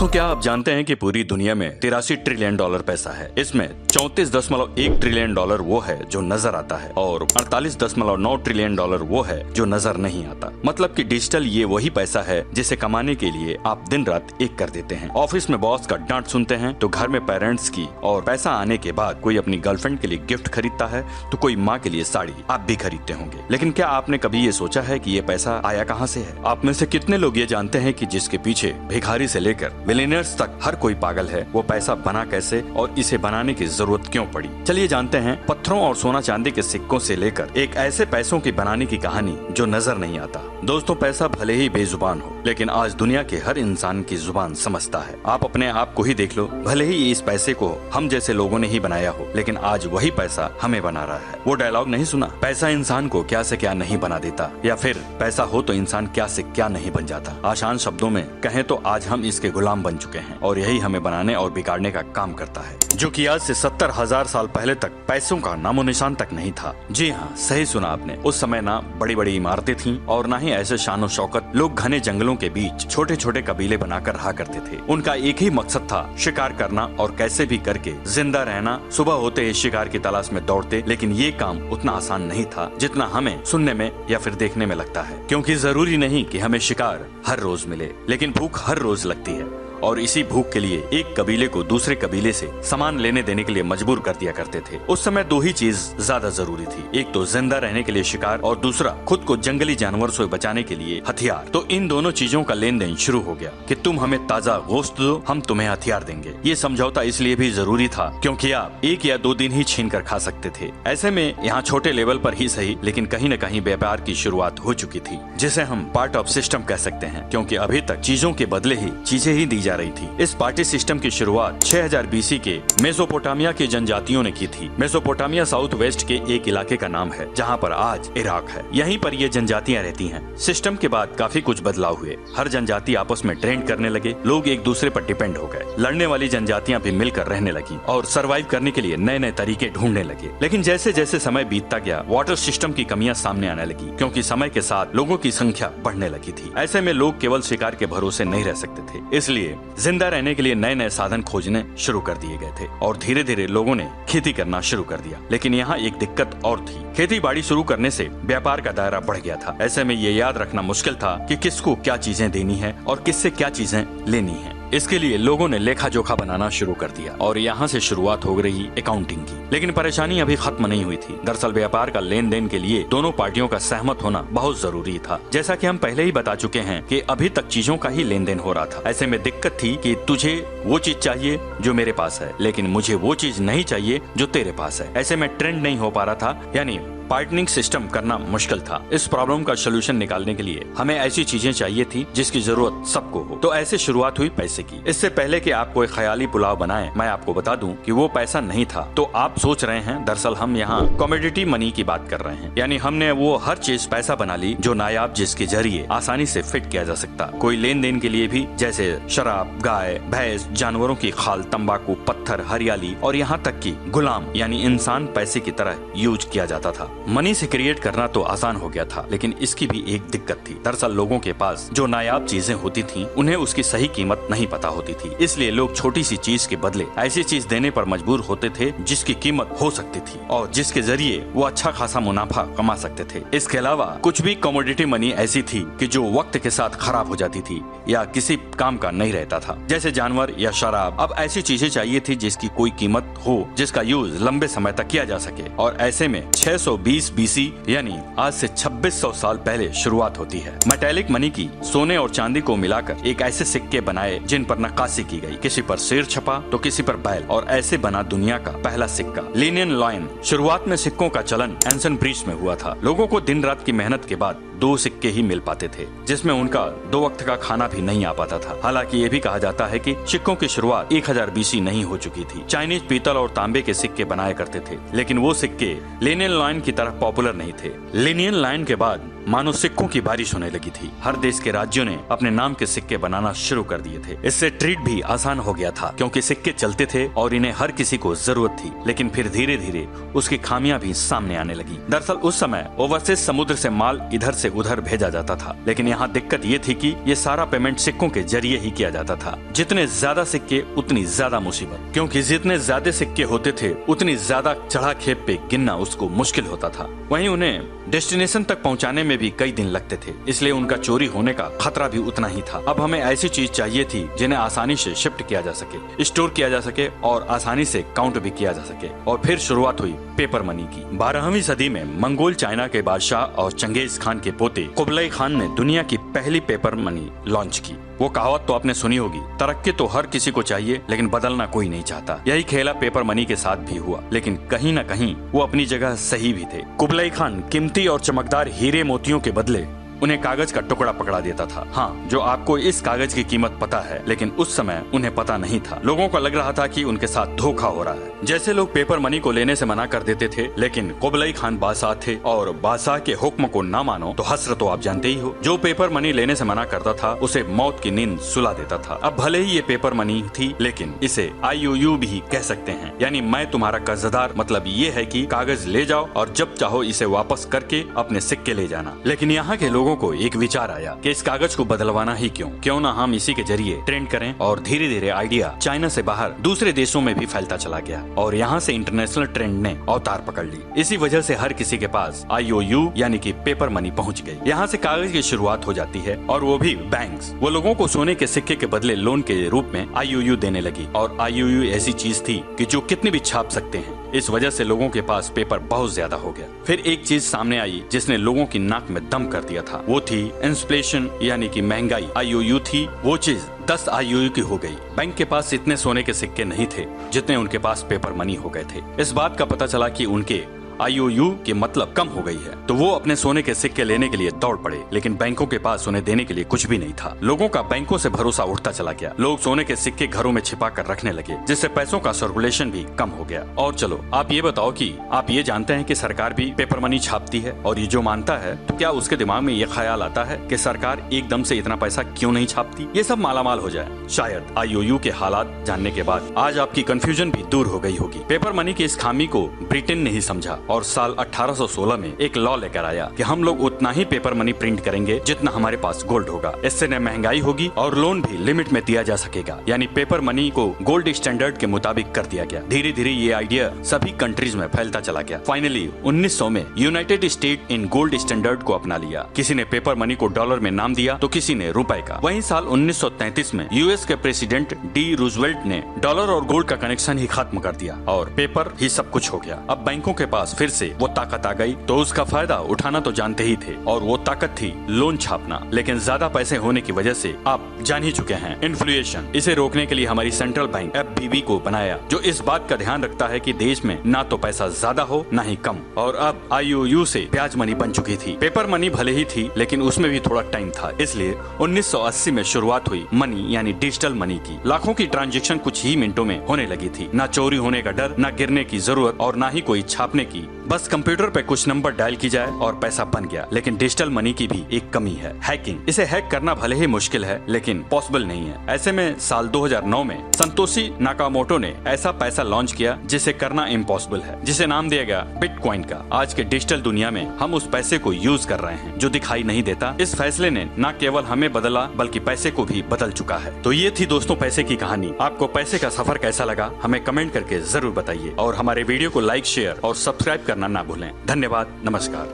दोस्तों, क्या आप जानते हैं कि पूरी दुनिया में 83 ट्रिलियन डॉलर पैसा है। इसमें 34.1 ट्रिलियन डॉलर वो है जो नजर आता है और 48.9 ट्रिलियन डॉलर वो है जो नजर नहीं आता। मतलब कि डिजिटल ये वही पैसा है जिसे कमाने के लिए आप दिन रात एक कर देते हैं। ऑफिस में बॉस का डांट सुनते हैं तो घर में पेरेंट्स की, और पैसा आने के बाद कोई अपनी गर्लफ्रेंड के लिए गिफ्ट खरीदता है तो कोई माँ के लिए साड़ी आप भी खरीदते होंगे। लेकिन क्या आपने कभी ये सोचा है कि ये पैसा आया कहाँ से है? आप में से कितने लोग ये जानते हैं कि जिसके पीछे भिखारी से लेकर मिलियनेयर्स तक हर कोई पागल है, वो पैसा बना कैसे और इसे बनाने की जरूरत क्यों पड़ी? चलिए जानते हैं पत्थरों और सोना चांदी के सिक्कों से लेकर एक ऐसे पैसों की बनाने की कहानी जो नजर नहीं आता। दोस्तों, पैसा भले ही बेजुबान हो लेकिन आज दुनिया के हर इंसान की जुबान समझता है। आप अपने आप को ही देख लो, भले ही इस पैसे को हम जैसे लोगों ने ही बनाया हो लेकिन आज वही पैसा हमें बना रहा है। वो डायलॉग नहीं सुना, पैसा इंसान को क्या से क्या नहीं बना देता, या फिर पैसा हो तो इंसान क्या से क्या नहीं बन जाता। आसान शब्दों में कहें तो आज हम इसके गुलाम बन चुके हैं और यही हमें बनाने और बिगाड़ने का काम करता है, जो कि आज से 70,000 साल पहले तक पैसों का नामो निशान तक नहीं था। जी हाँ, सही सुना आपने। उस समय ना बड़ी बड़ी इमारतें थीं और ना ही ऐसे शानो शौकत। लोग घने जंगलों के बीच छोटे छोटे कबीले बनाकर रहा करते थे। उनका एक ही मकसद था, शिकार करना और कैसे भी करके जिंदा रहना। सुबह होते ही शिकार की तलाश में दौड़ते, लेकिन ये काम उतना आसान नहीं था जितना हमें सुनने में या फिर देखने में लगता है, क्योंकि जरूरी नहीं कि हमें शिकार हर रोज मिले, लेकिन भूख हर रोज लगती है। और इसी भूख के लिए एक कबीले को दूसरे कबीले से सामान लेने देने के लिए मजबूर कर दिया करते थे। उस समय दो ही चीज ज्यादा जरूरी थी, एक तो जिंदा रहने के लिए शिकार और दूसरा खुद को जंगली जानवर से बचाने के लिए हथियार। तो इन दोनों चीजों का लेन देन शुरू हो गया कि तुम हमें ताजा गोश्त दो, हम तुम्हें हथियार देंगे। ये समझौता इसलिए भी जरूरी था क्योंकि आप 1 या 2 दिन ही छीन कर खा सकते थे। ऐसे में यहाँ छोटे लेवल पर ही सही लेकिन कहीं न कहीं व्यापार की शुरुआत हो चुकी थी, जिसे हम पार्ट ऑफ सिस्टम कह सकते हैं, क्योंकि अभी तक चीजों के बदले ही चीजें ही दी जा रही थी। इस पार्टी सिस्टम की शुरुआत 6000 बीसी के मेसोपोटामिया की जनजातियों ने की थी। मेसोपोटामिया साउथ वेस्ट के एक इलाके का नाम है जहाँ पर आज इराक है। यहीं पर ये जनजातियाँ रहती हैं। सिस्टम के बाद काफी कुछ बदलाव हुए। हर जनजाति आपस में ट्रेड करने लगे, लोग एक दूसरे पर डिपेंड हो गए। लड़ने वाली जनजातियाँ भी मिलकर रहने लगी और सर्वाइव करने के लिए नए नए तरीके ढूंढने लगे। लेकिन जैसे जैसे समय बीतता गया, वाटर सिस्टम की कमियां सामने आने लगी, क्योंकि समय के साथ लोगों की संख्या बढ़ने लगी थी। ऐसे में लोग केवल शिकार के भरोसे नहीं रह सकते थे, इसलिए जिंदा रहने के लिए नए नए साधन खोजने शुरू कर दिए गए थे और धीरे धीरे लोगों ने खेती करना शुरू कर दिया। लेकिन यहाँ एक दिक्कत और थी, खेती बाड़ी शुरू करने से व्यापार का दायरा बढ़ गया था। ऐसे में ये याद रखना मुश्किल था कि किसको क्या चीजें देनी है और किससे क्या चीजें लेनी है। इसके लिए लोगों ने लेखा जोखा बनाना शुरू कर दिया और यहाँ से शुरुआत हो रही अकाउंटिंग की। लेकिन परेशानी अभी खत्म नहीं हुई थी। दरअसल व्यापार का लेन देन के लिए दोनों पार्टियों का सहमत होना बहुत जरूरी था। जैसा कि हम पहले ही बता चुके हैं कि अभी तक चीजों का ही लेन देन हो रहा था। ऐसे में दिक्कत थी कि तुझे वो चीज चाहिए जो मेरे पास है, लेकिन मुझे वो चीज नहीं चाहिए जो तेरे पास है। ऐसे में ट्रेंड नहीं हो पा रहा था, यानी पार्टनिंग सिस्टम करना मुश्किल था। इस प्रॉब्लम का सोल्यूशन निकालने के लिए हमें ऐसी चीजें चाहिए थी जिसकी जरूरत सबको हो। तो ऐसे शुरुआत हुई पैसे की। इससे पहले कि आप कोई ख्याली पुलाव बनाएं, मैं आपको बता दूं कि वो पैसा नहीं था। तो आप सोच रहे हैं, दरअसल हम यहाँ कमोडिटी मनी की बात कर रहे हैं, यानी हमने वो हर चीज पैसा बना ली जो नायाब, जिसके जरिए आसानी से फिट किया जा सकता। कोई लेन देन के लिए भी, जैसे शराब, गाय, भैंस, जानवरों की खाल, तंबाकू, पत्थर, हरियाली और यहाँ तक कि गुलाम यानी इंसान पैसे की तरह यूज किया जाता था। मनी से क्रिएट करना तो आसान हो गया था, लेकिन इसकी भी एक दिक्कत थी। दरअसल लोगों के पास जो नायाब चीजें होती थीं, उन्हें उसकी सही कीमत नहीं पता होती थी। इसलिए लोग छोटी सी चीज के बदले ऐसी चीज देने पर मजबूर होते थे जिसकी कीमत हो सकती थी और जिसके जरिए वो अच्छा खासा मुनाफा कमा सकते थे। इसके अलावा कुछ भी कमोडिटी मनी ऐसी थी कि जो वक्त के साथ खराब हो जाती थी या किसी काम का नहीं रहता था, जैसे जानवर या शराब। अब ऐसी चीजें चाहिए थी जिसकी कोई कीमत हो, जिसका यूज लंबे समय तक किया जा सके। और ऐसे में 620 बीसी यानी आज से 2600 साल पहले शुरुआत होती है। मेटेलिक मनी की सोने और चांदी को मिलाकर एक ऐसे सिक्के बनाए जिन पर नक्काशी की गई। किसी पर शेर छपा तो किसी पर बैल, और ऐसे बना दुनिया का पहला सिक्का लिनियन लॉइन। शुरुआत में सिक्कों का चलन एंशिएंट ग्रीस में हुआ था। लोगों को दिन रात की मेहनत के बाद 2 सिक्के ही मिल पाते थे, जिसमें उनका 2 वक्त का खाना भी नहीं आ पाता था। हालांकि ये भी कहा जाता है कि सिक्कों की शुरुआत 1000 बीसी नहीं हो चुकी थी। चाइनीज पीतल और तांबे के सिक्के बनाया करते थे, लेकिन वो सिक्के लिनियन लॉइन की तरह पॉपुलर नहीं थे। लिनियन लाइन के बाद मानो सिक्कों की बारिश होने लगी थी। हर देश के राज्यों ने अपने नाम के सिक्के बनाना शुरू कर दिए थे। इससे ट्रेड भी आसान हो गया था, क्योंकि सिक्के चलते थे और इन्हें हर किसी को जरूरत थी। लेकिन फिर धीरे धीरे उसकी खामियां भी सामने आने लगी। दरअसल उस समय ओवरसीज समुद्र से माल इधर से उधर भेजा जाता था। लेकिन यहाँ दिक्कत ये थी कि ये सारा पेमेंट सिक्कों के जरिए ही किया जाता था। जितने ज्यादा सिक्के उतनी ज्यादा मुसीबत, क्योंकि जितने ज्यादा सिक्के होते थे उतनी ज्यादा चढ़ा खेप पे गिनना उसको मुश्किल होता था। वहीं उन्हें डेस्टिनेशन तक पहुंचाने में भी कई दिन लगते थे, इसलिए उनका चोरी होने का खतरा भी उतना ही था। अब हमें ऐसी चीज चाहिए थी जिन्हें आसानी से शिफ्ट किया जा सके, स्टोर किया जा सके और आसानी से काउंट भी किया जा सके। और फिर शुरुआत हुई पेपर मनी की। 12वीं सदी में मंगोल चाइना के बादशाह और चंगेज खान के पोते कुबलाई खान ने दुनिया की पहली पेपर मनी लॉन्च की। वो कहावत तो आपने सुनी होगी, तरक्की तो हर किसी को चाहिए लेकिन बदलना कोई नहीं चाहता। यही खेला पेपर मनी के साथ भी हुआ, लेकिन कहीं न कहीं वो अपनी जगह सही भी थे। कुबलाई खान कीमती और चमकदार हीरे मोतियों के बदले उन्हें कागज का टुकड़ा पकड़ा देता था। हाँ, जो आपको इस कागज की कीमत पता है, लेकिन उस समय उन्हें पता नहीं था। लोगों को लग रहा था कि उनके साथ धोखा हो रहा है। जैसे लोग पेपर मनी को लेने से मना कर देते थे, लेकिन कुबलाई खान बादशाह थे और बादशाह के हुक्म को ना मानो तो हस्र तो आप जानते ही हो। जो पेपर मनी लेने से मना करता था उसे मौत की नींद सुला देता था। अब भले ही ये पेपर मनी थी, लेकिन इसे IOU भी कह सकते हैं, यानी मैं तुम्हारा कर्जदार। मतलब ये है कि कागज ले जाओ और जब चाहो इसे वापस करके अपने सिक्के ले जाना। लेकिन यहाँ के लोगों को एक विचार आया कि इस कागज को बदलवाना ही क्यों ना हम इसी के जरिए ट्रेंड करें। और धीरे धीरे आइडिया चाइना से बाहर दूसरे देशों में भी फैलता चला गया और यहाँ से इंटरनेशनल ट्रेंड ने अवतार पकड़ ली। इसी वजह से हर किसी के पास IOU यानी कि पेपर मनी पहुँच गई। यहाँ से कागज की शुरुआत हो जाती है और वो भी बैंक्स। वो लोगों को सोने के सिक्के के बदले लोन के रूप में IOU देने लगी। और IOU ऐसी चीज थी कि जो कितनी भी छाप सकते हैं। इस वजह से लोगों के पास पेपर बहुत ज्यादा हो गया। फिर एक चीज सामने आई जिसने लोगों की नाक में दम कर दिया था, वो थी इन्फ्लेशन यानी कि महंगाई। IOU थी वो चीज 10 IOU की हो गई। बैंक के पास इतने सोने के सिक्के नहीं थे जितने उनके पास पेपर मनी हो गए थे। इस बात का पता चला कि उनके IOU की मतलब कम हो गई है, तो वो अपने सोने के सिक्के लेने के लिए दौड़ पड़े। लेकिन बैंकों के पास उन्हें देने के लिए कुछ भी नहीं था। लोगों का बैंकों से भरोसा उठता चला गया। लोग सोने के सिक्के घरों में छिपा कर रखने लगे, जिससे पैसों का सर्कुलेशन भी कम हो गया। और चलो आप ये बताओ कि आप ये जानते हैं कि सरकार भी पेपर मनी छापती है, और ये जो मानता है तो क्या उसके दिमाग में ये ख्याल आता है कि सरकार एकदम से इतना पैसा क्यों नहीं छापती? ये सब मालामाल हो जाए। शायद IOU के हालात जानने के बाद आज आपकी कंफ्यूजन भी दूर हो गई होगी। पेपर मनी की इस खामी को ब्रिटेन ने ही समझा और साल 1816 में एक लॉ लेकर आया कि हम लोग उतना ही पेपर मनी प्रिंट करेंगे जितना हमारे पास गोल्ड होगा। इससे न महंगाई होगी और लोन भी लिमिट में दिया जा सकेगा। यानी पेपर मनी को गोल्ड स्टैंडर्ड के मुताबिक कर दिया गया। धीरे धीरे ये आइडिया सभी कंट्रीज में फैलता चला गया। फाइनली 1900 में United state in gold standard को अपना लिया। किसी ने पेपर मनी को डॉलर में नाम दिया तो किसी ने रुपए का। वहीं साल 1933 में US के प्रेसिडेंट D रूजवेल्ट ने डॉलर और गोल्ड का कनेक्शन ही खत्म कर दिया और पेपर ही सब कुछ हो गया। अब बैंकों के पास फिर से वो ताकत आ गई, तो उसका फायदा उठाना तो जानते ही थे। और वो ताकत थी लोन छापना। लेकिन ज्यादा पैसे होने की वजह से आप जान ही चुके हैं इन्फ्लेशन। इसे रोकने के लिए हमारी सेंट्रल बैंक FBB को बनाया, जो इस बात का ध्यान रखता है कि देश में ना तो पैसा ज्यादा हो ना ही कम। और अब IOU से ब्याज मनी बन चुकी थी। पेपर मनी भले ही थी लेकिन उसमें भी थोड़ा टाइम था। इसलिए 1980 में शुरुआत हुई मनी यानी डिजिटल मनी की। लाखों की ट्रांजैक्शन कुछ ही मिनटों में होने लगी थी। ना चोरी होने का डर, ना गिरने की जरूरत और ना ही कोई छापने की। बस कंप्यूटर पे कुछ नंबर डायल की जाए और पैसा बन गया। लेकिन डिजिटल मनी की भी एक कमी है, हैकिंग। इसे हैक करना भले ही मुश्किल है लेकिन पॉसिबल नहीं है। ऐसे में साल 2009 में संतोषी नाकामोटो ने ऐसा पैसा लॉन्च किया जिसे करना इम्पॉसिबल है, जिसे नाम दिया गया बिटकॉइन का। आज के डिजिटल दुनिया में हम उस पैसे को यूज कर रहे हैं जो दिखाई नहीं देता। इस फैसले ने न केवल हमें बदला बल्कि पैसे को भी बदल चुका है। तो ये थी दोस्तों पैसे की कहानी। आपको पैसे का सफर कैसा लगा हमें कमेंट करके जरूर बताइए और हमारे वीडियो को लाइक, शेयर और सब्सक्राइब करना ना भूलें। धन्यवाद, नमस्कार।